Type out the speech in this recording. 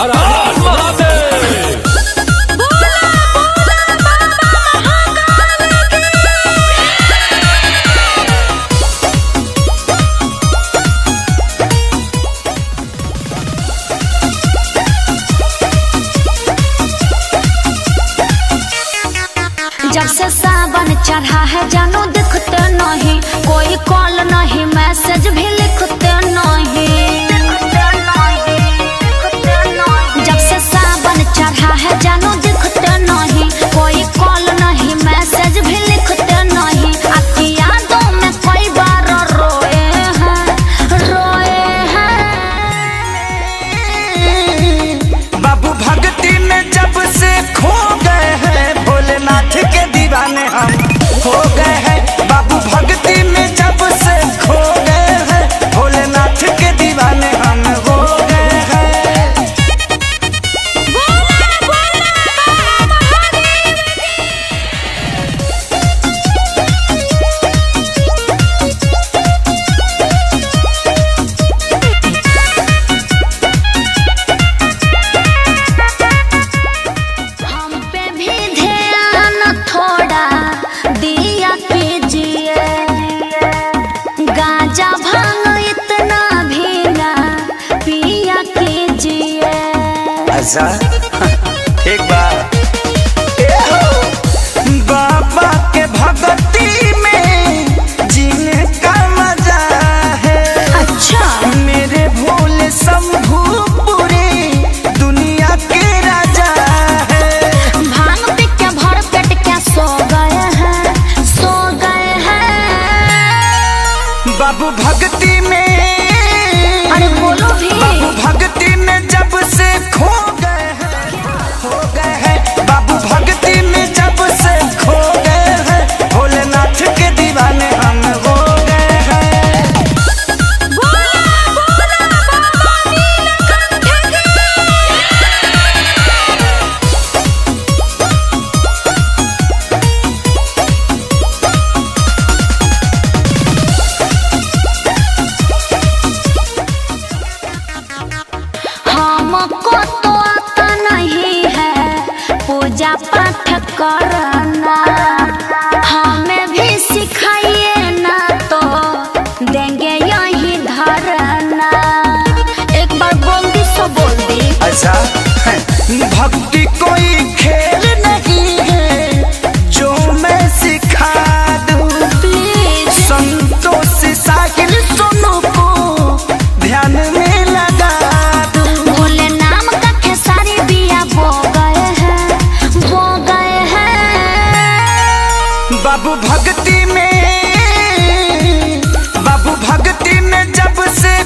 हर हर महादेव। जब से सावन चढ़ा है जानू दिखते नहीं, कोई कॉल नहीं मैसेज भी लिखते नहीं। जब से सावन चढ़ा है जानू दिखते नहीं, कोई कॉल नहीं मैसेज भी लिखते नहीं। आपकी यादों में कई बार रोए हैं। बाबू भक्ति में जब से खो गए हैं, भोलेनाथ के दीवाने हम हो गए हैं। बाबू भक्ति में जब से खो गए हैं, भोलेनाथ के दीवाने हम हो गए हैं। हम पे भी ध्यान थोड़ा दिया कीजिए, गांजा भांग इतना भी ना पिया कीजिए। अच्छा एक बार बाबा के भक्ति में जीने का मजा है। अच्छा मेरे भोले शंभू पूरी दुनिया के राजा है। भांग पी के भर पेट क्या सो गए हैं। बाबू भक्ति में अरे बोलो भी। बाबू भक्ति में जब से खो गए हैं, बाबू भक्ति में जब से खो गए हैं, भोलेनाथ के दीवाने हम हो गए हैं। हमको तो आता नहीं है पूजा पाठ करना, हमें भी सिखाइए ना तो देंगे यही धरना। एक बार बोल दी सो बोल दी। अच्छा भक्ति कोई खेल नहीं है जो मैं सिखा दूं। प्लीज संतोष साहिल सोनू को ध्यान में लगा दूं। भोले नाम का खेसारी बिया बो गए हैं। बाबू भक्ति में जब से